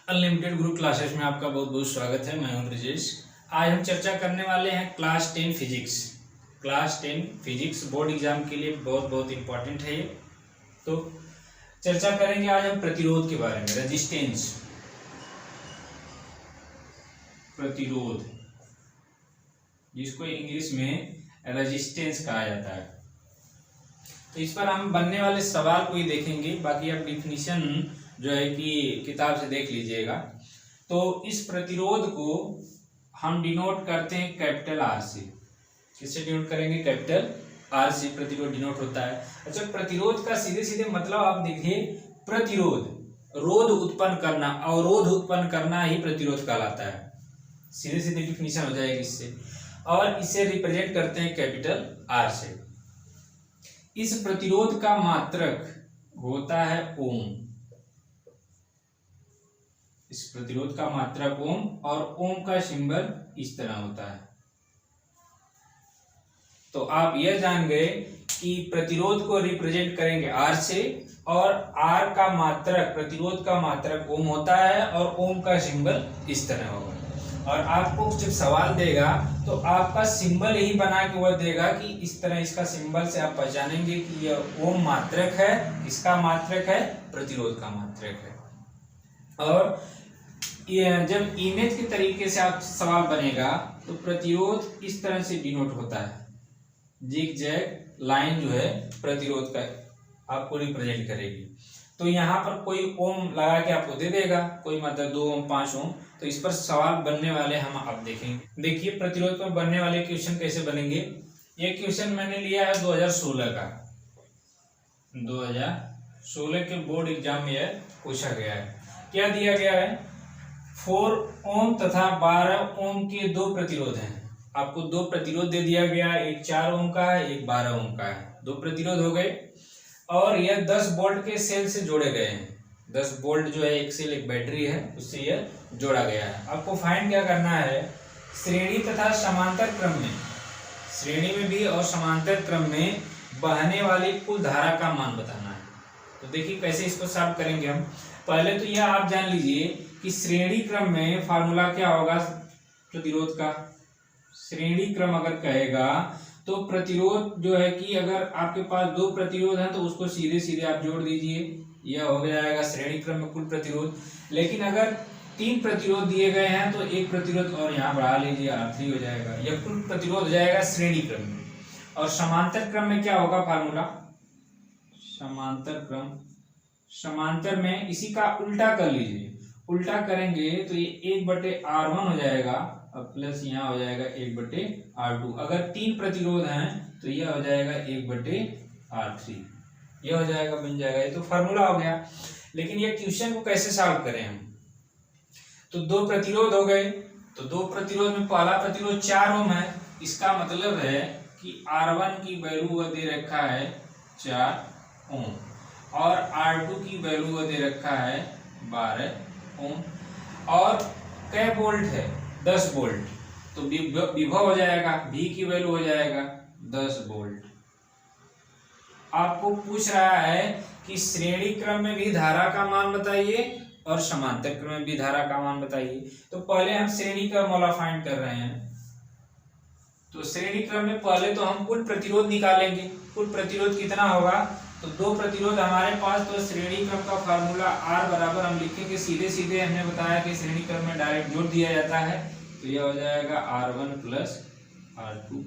Unlimited group classes में आपका बहुत बहुत स्वागत है। मैं हूं ब्रजेश। आज हम चर्चा करने वाले हैं class 10 physics. Class 10 physics board exam के लिए बहुत बहुत इम्पोर्टेंट है ये। तो चर्चा करेंगे आज हम प्रतिरोध के बारे में। रेजिस्टेंस, प्रतिरोध, जिसको इंग्लिश में रेजिस्टेंस कहा जाता है। तो इस पर हम बनने वाले सवाल को ही देखेंगे, बाकी आप डिफिनीशन जो है कि किताब से देख लीजिएगा। तो इस प्रतिरोध को हम डिनोट करते हैं कैपिटल आर से। किससे डिनोट करेंगे? कैपिटल आर से प्रतिरोध डिनोट होता है। अच्छा, प्रतिरोध का सीधे सीधे मतलब आप देखिए, प्रतिरोध रोध उत्पन्न करना, अवरोध उत्पन्न करना ही प्रतिरोध कहलाता है। सीधे सीधे डिफिनीशन हो जाएगी इससे। और इसे रिप्रेजेंट करते हैं कैपिटल आर से। इस प्रतिरोध का मात्रक होता है ओम। इस प्रतिरोध का मात्रक ओम, और ओम का सिंबल इस तरह होता है। तो आप यह जान गए कि प्रतिरोध को रिप्रेजेंट करेंगे आर से, और आर का मात्रक, प्रतिरोध का मात्रक ओम होता है, और ओम का सिंबल इस तरह होगा। और आपको जब सवाल देगा तो आपका सिंबल यही बना के वह देगा कि इस तरह इसका सिंबल से आप पहचानेंगे कि यह ओम मात्रक है। किसका मात्रक है? प्रतिरोध का मात्रक है। और जब इमेज के तरीके से आप सवाल बनेगा तो प्रतिरोध इस तरह से डिनोट होता है। जिग-जैग लाइन जो है प्रतिरोध का आपको रिप्रेजेंट करेगी। तो यहाँ पर कोई ओम लगा के आपको दे देगा, कोई मतलब 2 ओम 5 ओम। तो इस पर सवाल बनने वाले हम अब देखेंगे। देखिए प्रतिरोध पर बनने वाले क्वेश्चन कैसे बनेंगे। ये क्वेश्चन मैंने लिया है 2016 का। 2016 के बोर्ड एग्जाम में यह पूछा गया है। क्या दिया गया है? 4 ओम तथा 12 ओम के 2 प्रतिरोध हैं। आपको 2 प्रतिरोध दे दिया गया है, एक 4 ओम का है, एक 12 ओम का है। 2 प्रतिरोध हो गए, और यह 10 वोल्ट के सेल से जोड़े गए हैं। 10 वोल्ट जो है एक सेल, एक बैटरी है, उससे यह जोड़ा गया है। आपको फाइंड क्या करना है? श्रेणी तथा समांतर क्रम में, श्रेणी में भी और समांतर क्रम में बहने वाली कुल धारा का मान बताना है। तो देखिए कैसे इसको सॉल्व करेंगे हम। पहले तो यह आप जान लीजिए कि श्रेणी क्रम में फार्मूला क्या होगा प्रतिरोध का। श्रेणी क्रम अगर कहेगा तो प्रतिरोध जो है कि अगर आपके पास 2 प्रतिरोध हैं तो उसको सीधे सीधे आप जोड़ दीजिए, यह हो जाएगा श्रेणी क्रम में कुल प्रतिरोध। लेकिन अगर 3 प्रतिरोध दिए गए हैं तो एक प्रतिरोध और यहाँ बढ़ा लीजिए, R3 हो जाएगा। यह कुल प्रतिरोध हो जाएगा श्रेणी क्रम में। और समांतर क्रम में क्या होगा फार्मूला? समांतर क्रम, समांतर में इसी का उल्टा कर लीजिए। उल्टा करेंगे तो ये 1/R1 हो जाएगा, और प्लस यहाँ हो जाएगा 1/R2। अगर 3 प्रतिरोध हैं तो यह हो जाएगा 1/R3। यह हो जाएगा, बन जाएगा। ये तो फार्मूला हो गया। लेकिन ये क्वेश्चन को कैसे सॉल्व करें हम? तो 2 प्रतिरोध हो गए। तो 2 प्रतिरोध में पहला प्रतिरोध 4 ओम है। इसका मतलब है कि R1 की वैल्यू वह दे रखा है 4 ओम, और R2 की वैल्यू वह दे रखा है 12 ओम। और कै वोल्ट है? 10 वोल्ट। तो विभव हो जाएगा, V की वैल्यू हो जाएगा 10 वोल्ट। आपको पूछ रहा है कि श्रेणी क्रम में भी धारा का मान बताइए और समांतर क्रम में भी धारा का मान बताइए। तो पहले हम श्रेणी क्रम वाला फाइंड कर रहे हैं। तो श्रेणी क्रम में पहले तो हम कुल प्रतिरोध निकालेंगे। कुल प्रतिरोध कितना होगा? तो 2 प्रतिरोध हमारे पास। तो श्रेणी क्रम का फार्मूला R बराबर हम लिखेंगे सीधे सीधे। हमने बताया कि श्रेणी क्रम में डायरेक्ट जोड़ दिया जाता है। तो यह हो जाएगा R1 प्लस R2।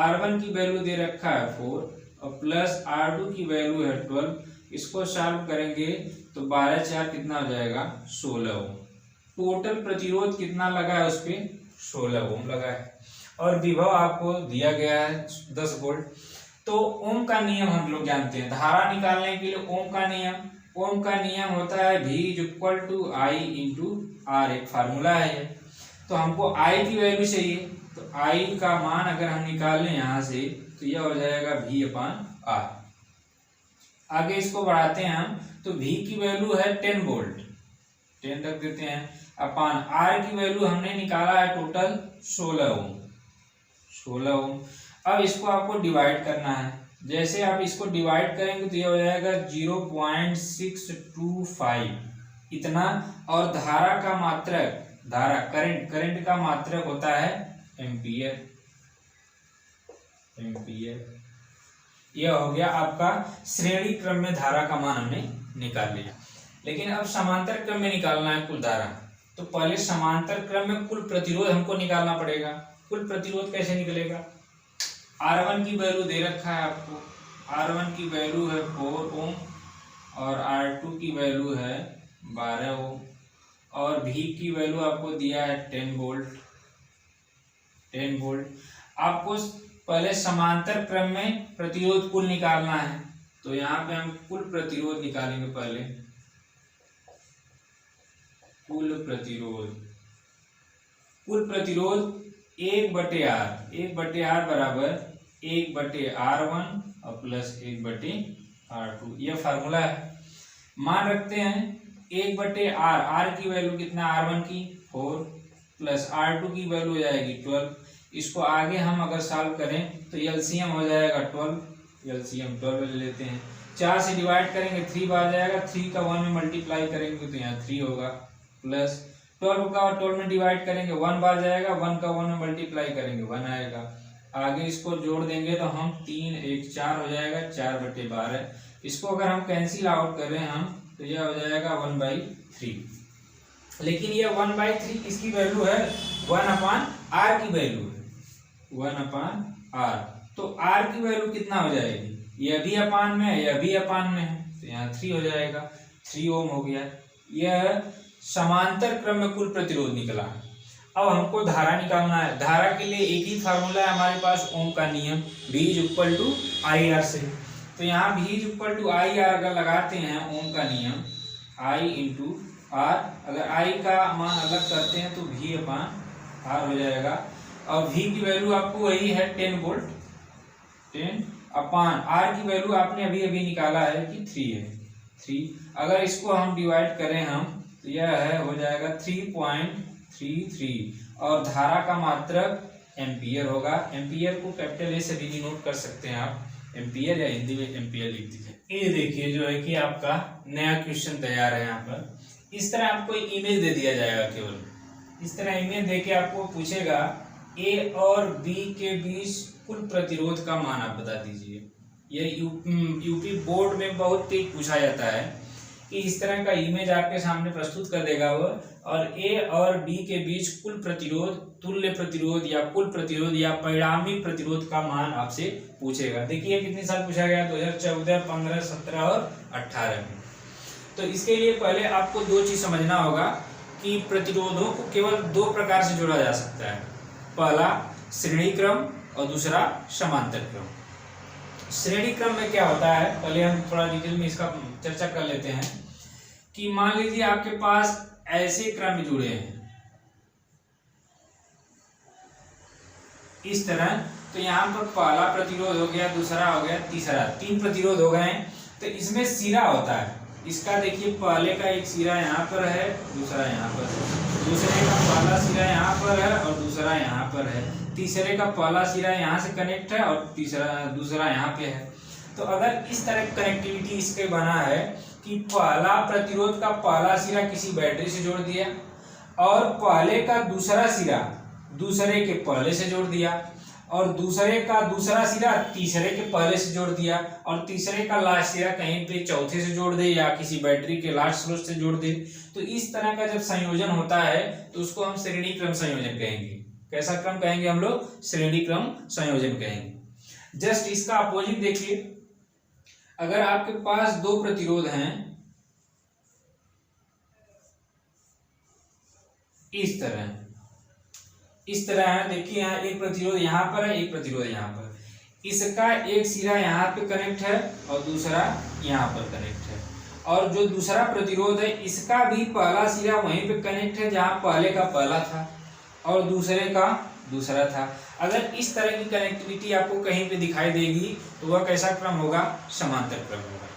R1 की वैल्यू दे रखा है 4, और प्लस R2 की वैल्यू है 12। इसको सॉल्व करेंगे तो 12 4 कितना हो जाएगा? 16 ओम। टोटल प्रतिरोध कितना लगा है उस पर? 16 ओम लगा है। और विभव आपको दिया गया है 10 वोल्ट। तो ओम का नियम हम लोग जानते हैं। धारा निकालने के लिए ओम का नियम, ओम का नियम होता है V = I × R। एक फार्मूला है। तो हमको I की वैल्यू चाहिए। तो I का मान अगर हम निकाल लें यहाँ से तो यह हो जाएगा V/R। आगे इसको बढ़ाते हैं हम। तो V की वैल्यू है 10 वोल्ट, 10 रख देते हैं, अपान R की वैल्यू हमने निकाला है टोटल 16 ओम। 16 ओम। अब इसको आपको डिवाइड करना है। जैसे आप इसको डिवाइड करेंगे तो ये हो जाएगा 0.625 इतना, और धारा का मात्रक, धारा करंट का मात्रक होता है एम्पियर। यह हो गया आपका श्रेणी क्रम में धारा का मान हमने निकाल लिया। लेकिन अब समांतर क्रम में निकालना है कुल धारा, तो पहले समांतर क्रम में कुल प्रतिरोध हमको निकालना पड़ेगा। कुल प्रतिरोध कैसे निकलेगा? R1 की वैल्यू दे रखा है आपको, R1 की वैल्यू है 4 ओम और R2 की वैल्यू है 12 ओम और V की वैल्यू आपको दिया है 10 वोल्ट। आपको पहले समांतर क्रम में प्रतिरोध कुल निकालना है, तो यहाँ पे हम कुल प्रतिरोध निकालेंगे। पहले कुल प्रतिरोध 1/R बराबर 1/R1 और प्लस 1/R2, यह फार्मूला है। मान रखते हैं 1/R, R की वैल्यू कितना, R1 की 4 प्लस R2 की वैल्यू हो जाएगी 12। इसको आगे हम अगर सॉल्व करें तो एलसीएम हो जाएगा 12, एलसीएम 12 ले लेते हैं। 4 से डिवाइड करेंगे 3 बार जाएगा, 3 का 1 में मल्टीप्लाई करेंगे तो यहाँ 3 होगा, प्लस 12 का 12 में डिवाइड करेंगे 1 बार जाएगा, 1 का 1 में मल्टीप्लाई करेंगे 1 आएगा। आगे इसको जोड़ देंगे तो हम 3 1 4 हो जाएगा, 4/12। इसको अगर हम कैंसिल आउट करें हम तो यह हो जाएगा 1/3। लेकिन यह 1/3 किसकी वैल्यू है? 1/R की वैल्यू है, 1/R। तो R की वैल्यू कितना हो जाएगी? यह भी अपान में है, यह भी अपान में है, तो यहाँ 3 हो जाएगा, 3 ओम हो गया। यह समांतर क्रम में कुल प्रतिरोध निकला। अब हमको धारा निकालना है। धारा के लिए एक ही फार्मूला है हमारे पास, ओम का नियम, V = IR से। तो यहाँ V = IR अगर लगाते हैं, ओम का नियम I × R, अगर I का मान अलग करते हैं तो V/R हो जाएगा। और V की वैल्यू आपको वही है 10 वोल्ट, 10/R की वैल्यू आपने अभी अभी निकाला है कि 3 है, 3। अगर इसको हम डिवाइड करें हम तो यह है, हो जाएगा 3.33 और धारा का मात्रक एम्पियर होगा। एम्पियर को कैपिटल ए से भी डिनोट कर सकते हैं आप, एम्पियर या हिंदी में एम्पियर लिख दीजिए। ये देखिए जो है कि आपका नया क्वेश्चन तैयार है। यहाँ पर इस तरह आपको इमेज दे दिया जाएगा, केवल इस तरह इमेज देके आपको पूछेगा ए और बी के बीच कुल प्रतिरोध का मान आप बता दीजिए। ये यूपी बोर्ड में बहुत तेज पूछा जाता है कि इस तरह का इमेज आपके सामने प्रस्तुत कर देगा वो, और ए और बी के बीच कुल प्रतिरोध, तुल्य प्रतिरोध या कुल प्रतिरोध या परिणामी प्रतिरोध का मान आपसे पूछेगा। देखिए कितने साल पूछा गया, 2014, 15, 17 और 18 में। तो इसके लिए पहले आपको दो चीज समझना होगा कि प्रतिरोधों को केवल 2 प्रकार से जोड़ा जा सकता है, पहला श्रेणी क्रम और दूसरा समांतर क्रम। श्रेणी क्रम में क्या होता है, पहले हम थोड़ा डिटेल में इसका चर्चा कर लेते हैं कि मान लीजिए आपके पास ऐसे क्रम जुड़े हैं इस तरह, तो यहाँ पर पहला प्रतिरोध हो गया, दूसरा हो गया, तीसरा, 3 प्रतिरोध हो गए। तो इसमें सिरा होता है, इसका देखिए पहले का एक सिरा यहाँ पर है, दूसरा यहाँ पर है, दूसरे का पहला सिरा यहाँ पर है और दूसरा यहाँ पर है, तीसरे का पहला सिरा यहाँ से कनेक्ट है और दूसरा यहाँ पे है। तो अगर इस तरह कनेक्टिविटी इसके बना है कि पहला प्रतिरोध का पहला सिरा किसी बैटरी से जोड़ दिया और पहले का दूसरा सिरा दूसरे के पहले से जोड़ दिया और दूसरे का दूसरा सिरा तीसरे के पहले से जोड़ दिया और तीसरे का लास्ट सिरा कहीं पे चौथे से जोड़ दे या किसी बैटरी के लास्ट स्रोत से जोड़ दे। तो इस तरह का जब संयोजन होता है तो उसको हम श्रेणी क्रम संयोजन कहेंगे। कैसा क्रम कहेंगे हम लोग? श्रेणी क्रम संयोजन कहेंगे। जस्ट इसका अपोजिट देखिए, अगर आपके पास 2 प्रतिरोध हैं इस तरह है, देखिए यहाँ एक प्रतिरोध यहाँ पर है, एक प्रतिरोध यहाँ पर, इसका एक सिरा यहाँ पे कनेक्ट है और दूसरा यहाँ पर कनेक्ट है, और जो दूसरा प्रतिरोध है इसका भी पहला सिरा वहीं पे कनेक्ट है जहाँ पहले का पहला था और दूसरे का दूसरा था। अगर इस तरह की कनेक्टिविटी आपको कहीं पे दिखाई देगी तो वह कैसा क्रम होगा? समांतर क्रम होगा।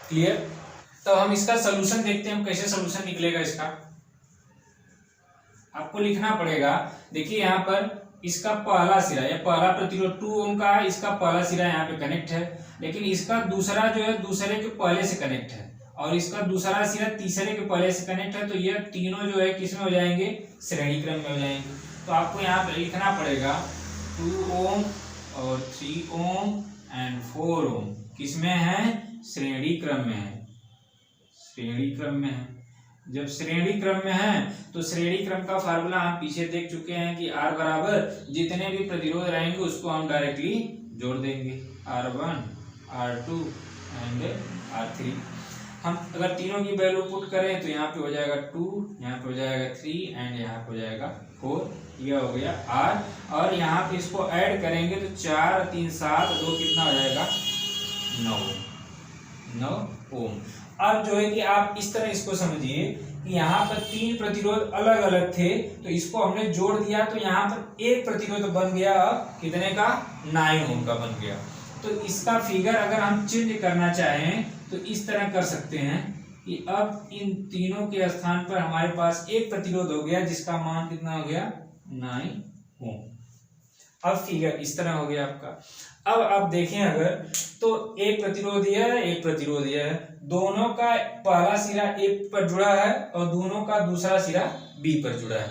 क्लियर? तो हम इसका सलूशन देखते हैं, हम कैसे सलूशन निकलेगा इसका। आपको लिखना पड़ेगा, देखिए यहाँ पर इसका पहला सिरा या पहला प्रतिरोध 2 ओम का है, इसका पहला सिरा यहाँ पे कनेक्ट है, लेकिन इसका दूसरा जो है दूसरे के पहले से कनेक्ट है और इसका दूसरा सिरा तीसरे के पहले से कनेक्ट है, तो ये तीनों जो है किसमें हो जाएंगे, श्रेणी क्रम में हो जाएंगे। तो आपको यहाँ पे लिखना पड़ेगा 2 ओम और 3 ओम एंड 4 ओम किसमें है, श्रेणी क्रम में है, श्रेणी क्रम में है। जब श्रेणी क्रम में है तो श्रेणी क्रम का फार्मूला हम पीछे देख चुके हैं कि R बराबर जितने भी प्रतिरोध रहेंगे उसको हम डायरेक्टली जोड़ देंगे, R1 R2 एंड R3। हम अगर तीनों की वैल्यू पुट करें तो यहाँ पे हो जाएगा 2, यहाँ पे हो जाएगा 3 एंड यहाँ पे हो जाएगा 4, यह हो गया R। और यहाँ पे इसको ऐड करेंगे तो 4 3 7 2 कितना हो जाएगा, 9 ओम। अब जो है कि आप इस तरह इसको समझिए कि यहाँ पर 3 प्रतिरोध अलग अलग थे, तो इसको हमने जोड़ दिया तो यहाँ पर एक प्रतिरोध बन गया, अब कितने का, 9 ओम का बन गया। तो इसका फिगर अगर हम चेंज करना चाहें तो इस तरह कर सकते हैं कि अब इन तीनों के स्थान पर हमारे पास एक प्रतिरोध हो गया जिसका मान कितना हो गया, 9 ओम। अब फिगर इस तरह हो गया आपका। अब आप देखें अगर तो एक प्रतिरोध यह है, एक प्रतिरोध यह है, दोनों का पहला सिरा A पर जुड़ा है और दोनों का दूसरा सिरा B पर जुड़ा है।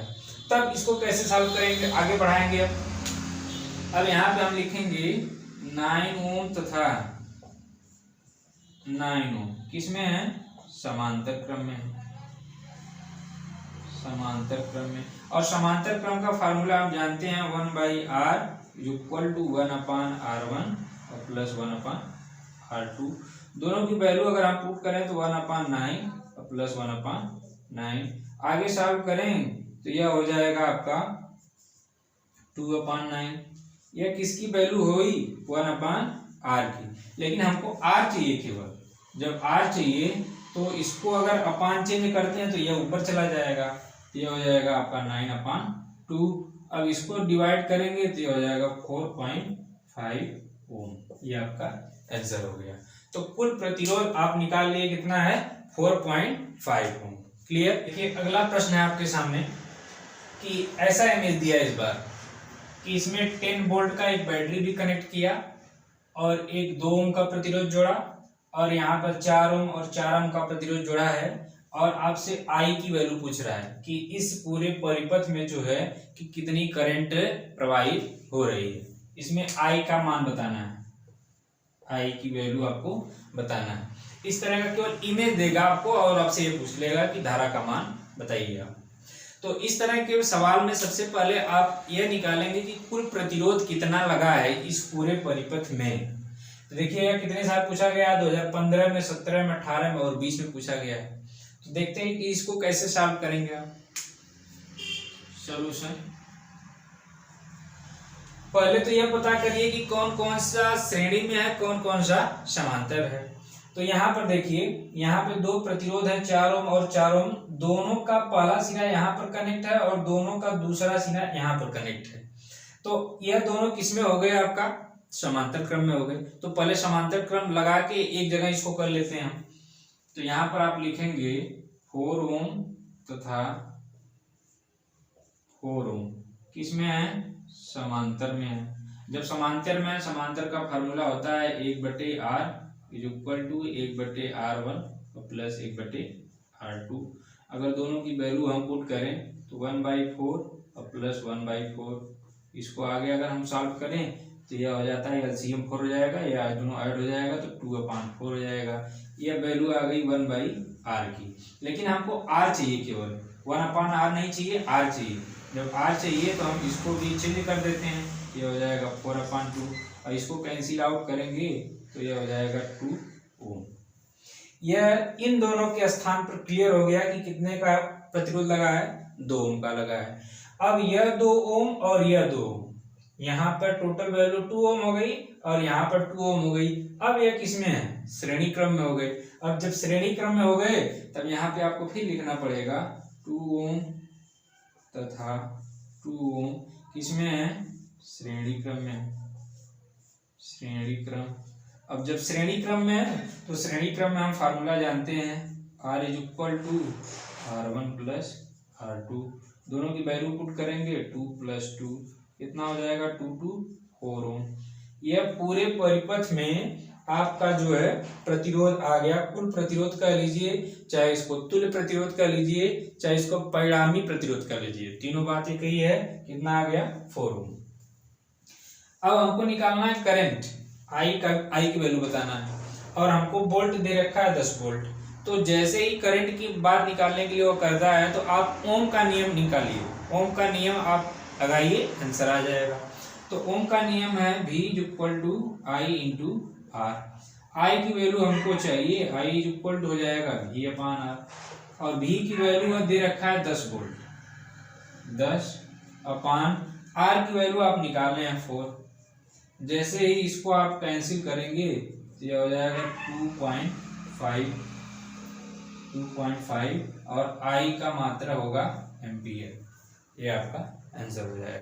तब इसको कैसे सॉल्व करेंगे, आगे बढ़ाएंगे। अब यहाँ पे हम लिखेंगे 9 ओम तथा 9 ओम किसमें है, समांतर क्रम में है, समांतर क्रम में। और समांतर क्रम का फार्मूला आप जानते हैं 1/r इक्वल टू 1/r1 और प्लस 1/r2। दोनों की वैल्यू अगर आप पुट करें तो 1/9 और प्लस 1/9। आगे सॉल्व करें तो यह हो जाएगा आपका 2/9। यह किसकी वैल्यू हुई, 1/r की, लेकिन हमको r चाहिए केवल। जब r चाहिए तो इसको अगर अपान चेंज करते हैं तो यह ऊपर चला जाएगा, ये हो जाएगा आपका 9/2। अब इसको डिवाइड करेंगे तो ये हो जाएगा 4.5 ओम। ये आपका आंसर हो गया। तो कुल प्रतिरोध आप निकाल लिए कितना है, 4.5 ओम। क्लियर। देखिए अगला प्रश्न है आपके सामने कि ऐसा इमेज दिया इस बार कि इसमें 10 वोल्ट का एक बैटरी भी कनेक्ट किया और एक 2 ओम का प्रतिरोध जोड़ा और यहाँ पर 4 ओम और 4 ओम का प्रतिरोध जोड़ा है और आपसे I की वैल्यू पूछ रहा है कि इस पूरे परिपथ में जो है कि कितनी करंट प्रवाहित हो रही है। इसमें I का मान बताना है, I की वैल्यू आपको बताना है। इस तरह का केवल इमेज देगा आपको और आपसे ये पूछ लेगा कि धारा का मान बताइए आप। तो इस तरह के सवाल में सबसे पहले आप यह निकालेंगे कि कुल प्रतिरोध कितना लगा है इस पूरे परिपथ में। तो देखिएगा कितने साल पूछा गया, 2015 में, 17 में, 18 में और 20 में पूछा गया है। तो देखते हैं कि इसको कैसे सॉल्व करेंगे आप। सॉल्यूशन, पहले तो यह पता करिए कि कौन कौन सा श्रेणी में है, कौन कौन सा समांतर है। तो यहाँ पर देखिए, यहाँ पे 2 प्रतिरोध है, 4 ओम और 4 ओम। दोनों का पहला सिरा यहाँ पर कनेक्ट है और दोनों का दूसरा सिरा यहाँ पर कनेक्ट है। तो यह दोनों किसमें हो गए, आपका समांतर क्रम में हो गए। तो पहले समांतर क्रम लगा के एक जगह इसको कर लेते हैं हम। तो यहाँ पर आप लिखेंगे 4 ओम तथा 4 ओम किसमें है, समांतर में है। जब समांतर में है, समांतर का फार्मूला होता है 1/r is equal to 1/r1 और प्लस 1/r2। अगर दोनों की वैल्यू हम पुट करें तो 1/4 और प्लस 1/4। इसको आगे अगर हम सॉल्व करें तो यह हो जाता है एलसीएम 4 हो जाएगा, या दोनों ऐड हो जाएगा तो 2/4 हो जाएगा। यह वैल्यू आ गई 1/r की। लेकिन हमको r चाहिए, केवल 1/r नहीं चाहिए, r चाहिए। जब r चाहिए तो हम इसको भी चेंज कर देते हैं, ये हो जाएगा 4/2 और इसको कैंसिल आउट करेंगे तो ये हो जाएगा 2 ओम। यह इन दोनों के स्थान पर क्लियर हो गया कि कितने का प्रतिरोध लगा है, 2 ओम का लगा है। अब यह 2 ओम और यह 2 ओम, यहाँ पर टोटल वैल्यू 2 ओम हो गई और यहाँ पर 2 ओम हो गई। अब यह किसमें है, श्रेणी क्रम में हो गए। अब जब श्रेणी क्रम में हो गए तब यहाँ पे आपको फिर लिखना पड़ेगा 2 ओम तथा 2 ओम किसमें है, श्रेणी क्रम में, श्रेणी क्रम। अब जब श्रेणी क्रम में है तो श्रेणी क्रम में हम फार्मूला जानते हैं R is equal to R1 plus R2। दोनों की वैल्यू पुट करेंगे 2 + 2 कितना हो जाएगा, 2 × 4 ओम। यह पूरे परिपथ में आपका जो है प्रतिरोध आ गया। कुल प्रतिरोध कह लीजिए, चाहे इसको तुल्य प्रतिरोध कह लीजिए, चाहे इसको परिणामी प्रतिरोध कह लीजिए, तीनों बातें कही है। कितना आ गया 4 ओम। अब हमको निकालना है करंट, आई की वैल्यू बताना है, और हमको वोल्ट दे रखा है 10 वोल्ट। तो जैसे ही करंट की बात निकालने के लिए वो करता है तो आप ओम का नियम निकालिए। ओम का नियम आप लगाइए, आंसर आ जाएगा। तो ओम का नियम है V equal to I into R. I की वैल्यू हमको चाहिए, आई इक्वल टू हो जाएगा V अपान आर, और V की वैल्यू दे रखा है 10 वोल्ट। 10 अपान आर की वैल्यू आप निकाल रहे हैं 4। जैसे ही इसको आप कैंसिल करेंगे तो ये हो जाएगा 2.5 और आई का मात्रा होगा एम्पियर। ये आपका आंसर हो जाएगा।